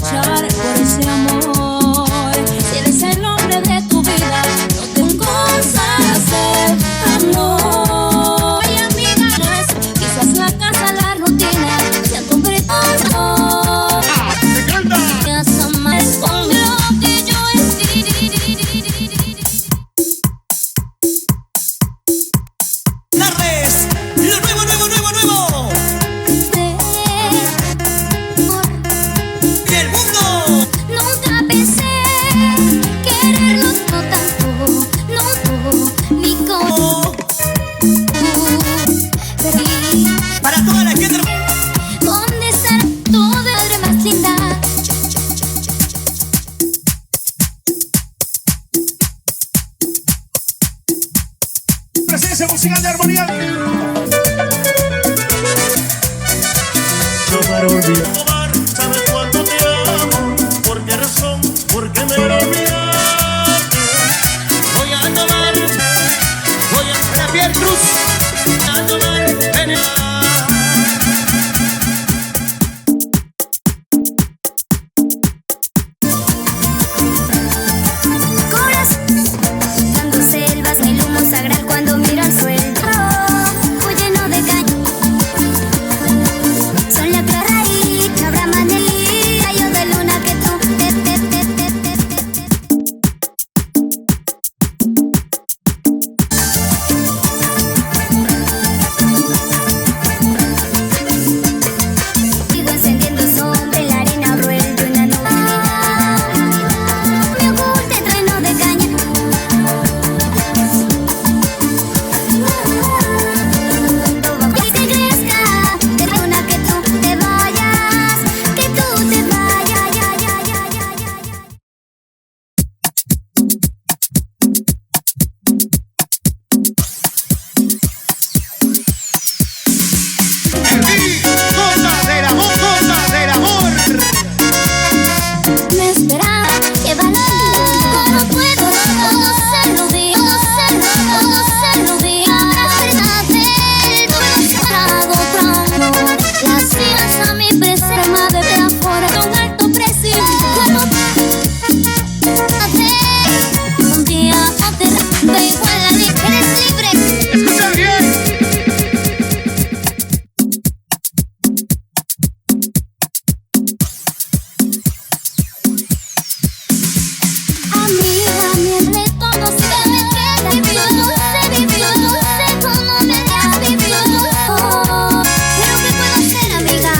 luchar por ese amor. Si eres el hombre de tu vida, no tengo cosas a hacer, amor. Ay, amiga, no es quizás la casa, la rutina, se han convertido. Ya son más con lo que yo Darles lo nuevo. Del mundo. Nunca pensé quererlo tanto, no, ni como Para toda la gente. ¿dónde estará tu madre más linda? Presencia musical de armonía. No para olvidar. ¿Sabes cuánto te amo? ¿Por qué razón? ¿Por qué me lo olvidaste? Voy a tomar la Pierre Cruz. A tomar veneno. Dando selvas, el humo sagrado cuando miro al suelo. Muy lleno de caña. Son la clara y no habrá manera. Yo de luna que tú. Sigo encendiendo sobre la arena, vuelto una nube. Me oculta el trueno de caña. Y te crezca, de luna que tú te vayas, que tú te vayas, Me esperaba, qué valor, ¿cómo puedo conocerlo bien? Conocerlo bien. Ahora verdad del trago tramo. Las filas a mi preserva de afuera de un alto precio. ¿Cómo hacer? Un día no te da igual a mí, eres libre. Escucha bien. Amiga, miente todo se me queda. No sé cómo me has vivido. Pero ¿qué puedo hacer, amiga?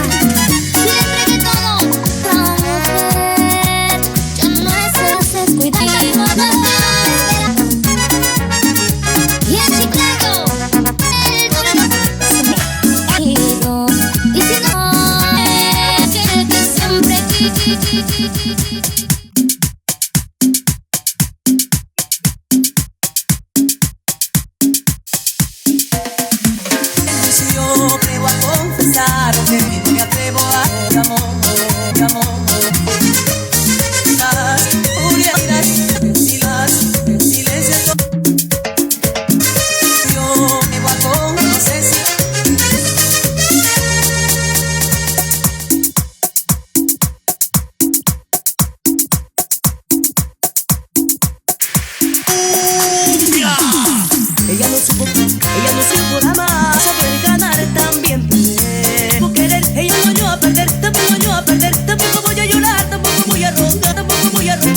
Si le entregué todo a otra mujer, ya no es descuidar. Y en Chicago, el domingo y si no, quiere que siempre Si yo atrevo a confesarte, me atrevo a amor. Las furias, en silencio. Yo me voy a conocer. Ella no supo amar, saber ganar, también perder. Por querer, ella no oyó a perder, tampoco oyó a perder. Tampoco voy a llorar, tampoco voy a rogar, tampoco voy a rogar.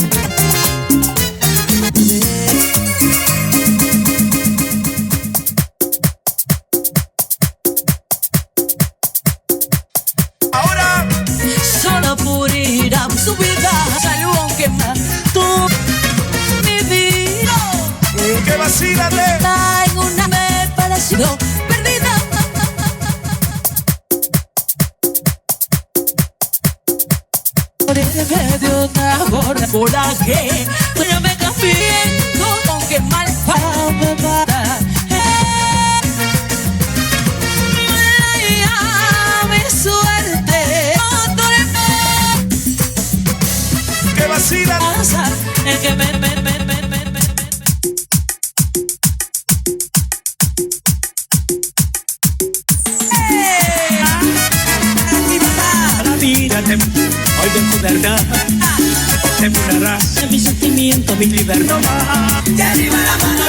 Ahora, Solo por ir a su vida, salió aunque mató mi vida. que vacílate. En una me pareció perdida. Por el medio de una gorda coraje, pero me cambié, aunque mal me para. Mi suerte, Que vacílate. pasar, el que me Ay, tu verdad. Te burlarás de mi sentimiento, mi libertad. Y arriba la mano,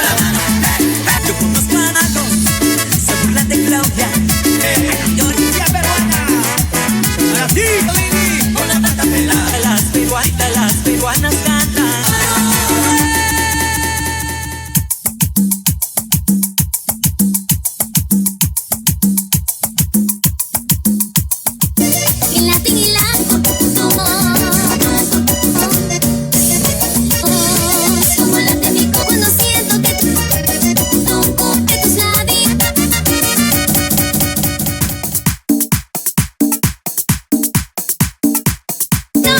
yo conozco a Marcos, se burlan de Claudia. Lloría peruana, para ti, Lili, con la pata pelada. Las peruanas cantan. En latín y como late mi corazón cuando siento que toco de tus labios. No,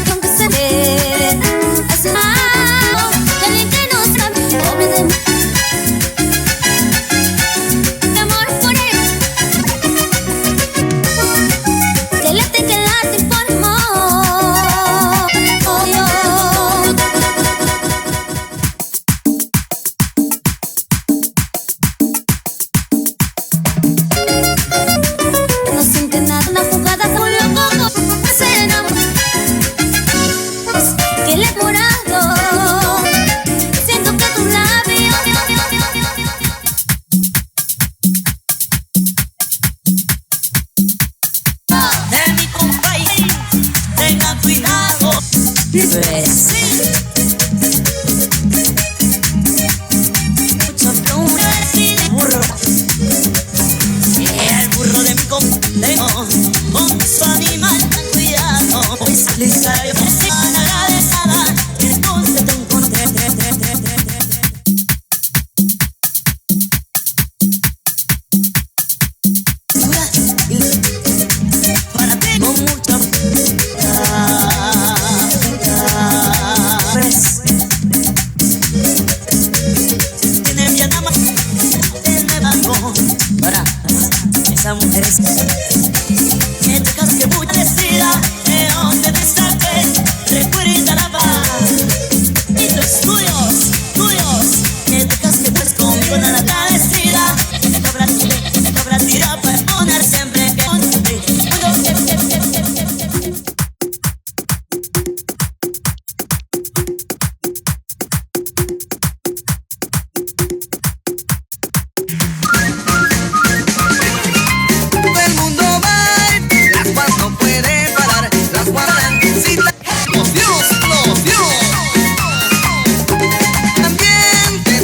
con que se ve hace mal, que bien que no sabe, pobre de mí. Mi amor por él. Que late por amor. Oh, no siente nada, una jugada con loco. Se enamora. Que le he morado. Siento que tus labios De mi compañía, tenga cuidado. Eso es. Mucho burro. El burro de mi compañero, con su animal tan cuidado. Hoy sales a agradecida, entonces te encontré. Para ti con mucho tiene mi dama, tiene barco. Para esa mujer es que te casque muy parecida, de donde me saqué, recuerda la paz. Y los tuyos, que te casque pues conmigo nada agradecida. Cabra tira para poner siempre que El mundo va, las guas no pueden parar, las guardan sin la... Los Dios.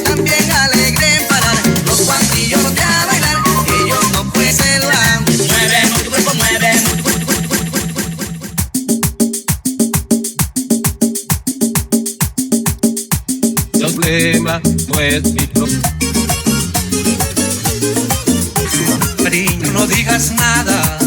También alegre en parar, los guantillos de a bailar, ellos no pueden celebrar. mueve tu cuerpo, mueve. El problema no es mi problema. Cariño, no digas nada.